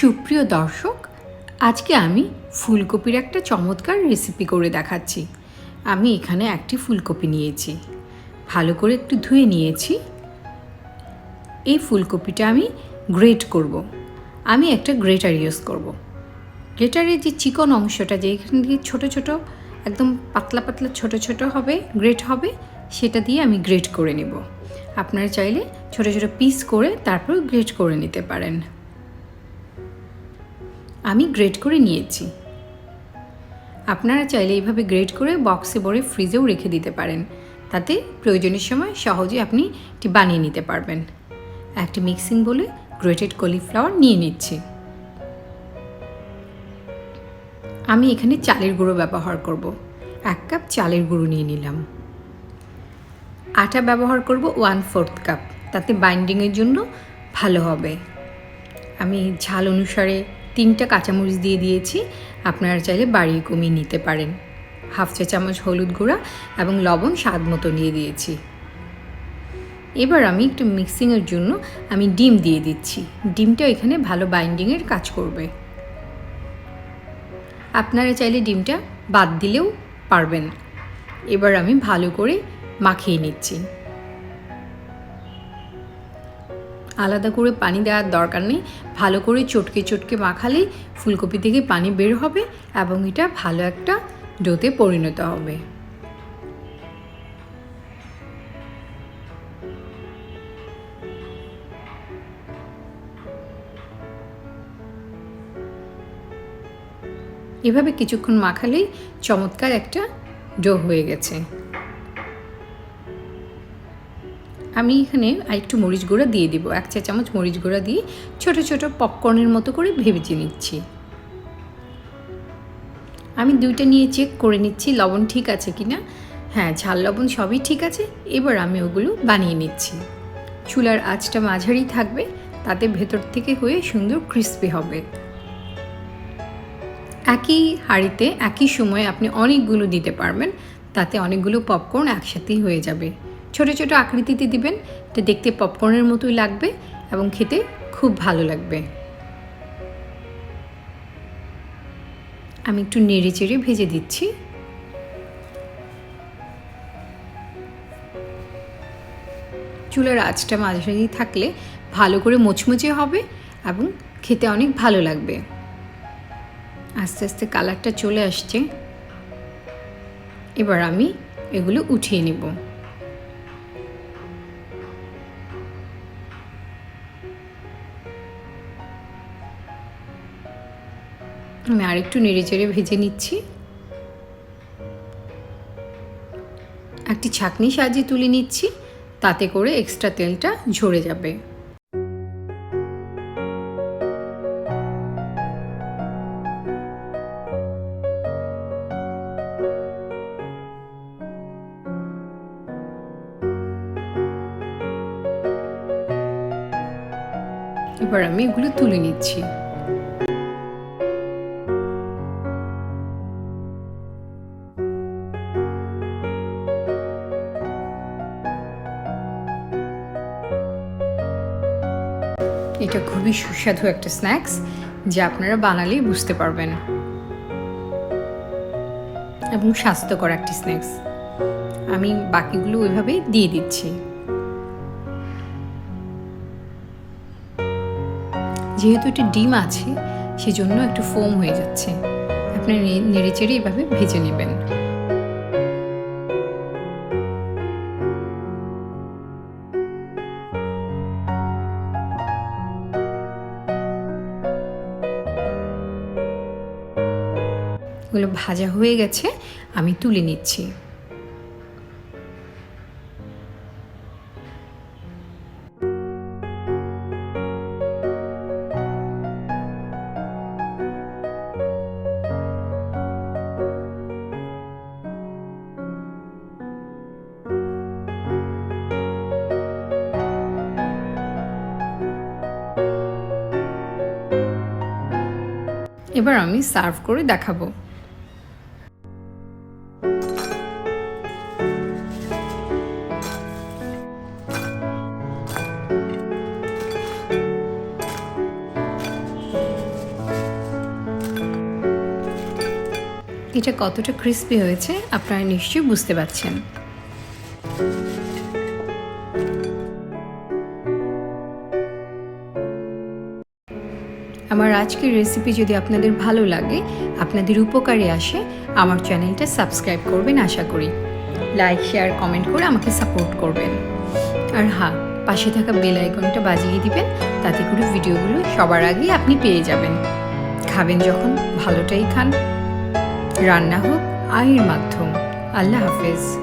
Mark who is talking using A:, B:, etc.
A: সুপ্রিয় দর্শক, আজকে আমি ফুলকপির একটা চমৎকার রেসিপি করে দেখাচ্ছি। আমি এখানে একটি ফুলকপি নিয়েছি, ভালো করে একটু ধুয়ে নিয়েছি। এই ফুলকপিটা আমি গ্রেট করব। আমি একটা গ্রেটার ইউজ করব। গ্রেটারের যে চিকন অংশটা, যে এখান থেকে ছোটো ছোটো একদম পাতলা পাতলা ছোটো ছোটো হবে, গ্রেট হবে, সেটা দিয়ে আমি গ্রেট করে নেব। আপনারা চাইলে ছোটো ছোটো পিস করে তারপর গ্রেট করে নিতে পারেন। আমি গ্রেট করে নিয়েছি। আপনারা চাইলে এইভাবে গ্রেট করে বক্সে ভরে ফ্রিজেও রেখে দিতে পারেন, তাতে প্রয়োজনের সময় সহজে আপনি এটি বানিয়ে নিতে পারবেন। একটি মিক্সিং বলে গ্রেটেড কলিফ্লাওয়ার নিয়ে নিচ্ছি। আমি এখানে চালের গুঁড়ো ব্যবহার করব। 1 কাপ চালের গুঁড়ো নিয়ে নিলাম। আটা ব্যবহার করব 1/4 কাপ, তাতে বাইন্ডিংয়ের জন্য ভালো হবে। আমি ঝাল অনুসারে 3টা কাঁচামরিচ দিয়ে দিয়েছি, আপনারা চাইলে বাড়িয়ে কমিয়ে নিতে পারেন। 1/2 চা চামচ হলুদ গুঁড়া এবং লবণ স্বাদ মতো দিয়ে দিয়েছি। এবার আমি একটু মিক্সিংয়ের জন্য আমি ডিম দিয়ে দিচ্ছি। ডিমটা এখানে ভালো বাইন্ডিংয়ের কাজ করবে। আপনারা চাইলে ডিমটা বাদ দিলেও পারবেন। এবার আমি ভালো করে মাখিয়ে নিচ্ছি। আলাদা করে পানি দেওয়ার দরকার নেই, ভালো করে চটকে চটকে মাখালেই ফুলকপি থেকে পানি বের হবে এবং এটা ভালো একটা ডোতে পরিণত হবে। এভাবে কিছুক্ষণ মাখালেই চমৎকার একটা ডো হয়ে গেছে। আমি এখানে আরেকটু মরিচ গুঁড়া দিয়ে দিব। 1 চা চামচ মরিচ গুঁড়া দিয়ে ছোট ছোট পপকর্নের মতো করে ভেজে নিচ্ছি। আমি 2টা নিয়ে চেক করে নিচ্ছি লবণ ঠিক আছে কিনা। হ্যাঁ, ঝাল লবণ সবই ঠিক আছে। এবার আমি ওগুলো বানিয়ে নিচ্ছি। চুলার আঁচটা মাঝারি থাকবে, তাতে ভেতর থেকে হয়ে সুন্দর ক্রিস্পি হবে। একই হাঁড়িতে একই সময়ে আপনি অনেকগুলো দিতে পারবেন, তাতে অনেকগুলো পপকর্ন একসাথেই হয়ে যাবে। ছোট ছোট আকৃতিতে দিবেন, এটা দেখতে পপকর্নের মতোই লাগবে এবং খেতে খুব ভালো লাগবে। আমি একটু নেড়ে চেড়ে ভেজে দিচ্ছি। চুলার আঁচটা মাঝারি থাকলে ভালো করে মুচমুচে হবে এবং খেতে অনেক ভালো লাগবে। আস্তে আস্তে কালারটা চলে আসছে। এবার আমি এগুলো উঠিয়ে নেব। আমি আরেকটু নেড়ে চেড়ে ভেজে নিচ্ছি। একটি ছাঁকনির সাহায্যে তুলে নিচ্ছি, তাতে করে এক্সট্রা তেলটা ঝরে যাবে। এবার আমি এগুলো তুলে নিচ্ছি। এটা খুবই সুস্বাদু একটা স্ন্যাক্স, যা আপনারা বানালেই বুঝতে পারবেন, এবং স্বাস্থ্যকর একটি স্ন্যাক্স। আমি বাকিগুলো ওইভাবেই দিয়ে দিচ্ছি। যেহেতু এটা ডিম আছে, সেজন্য একটু ফোম হয়ে যাচ্ছে। আপনারা নেড়ে চেড়ে এভাবে ভেজে নেবেন। এগুলো ভাজা হয়ে গেছে, আমি তুলে নিচ্ছি। এবার আমি সার্ভ করে দেখাবো। এটা কতটা ক্রিস্পি হয়েছে আপনারা নিশ্চয়ই বুঝতে পারছেন। আমার আজকের রেসিপি যদি আপনাদের ভালো লাগে, আপনাদের উপকারে আসে, আমার চ্যানেলটা সাবস্ক্রাইব করবেন আশা করি। লাইক, শেয়ার, কমেন্ট করে আমাকে সাপোর্ট করবেন। আর হ্যাঁ, পাশে থাকা বেল আইকনটা বাজিয়ে দিবেন, তাতে করে ভিডিওগুলো সবার আগেই আপনি পেয়ে যাবেন। খাবেন যখন ভালোটাই খান। রান্না হোক আয়ের মাধ্যম। আল্লাহ হাফেজ।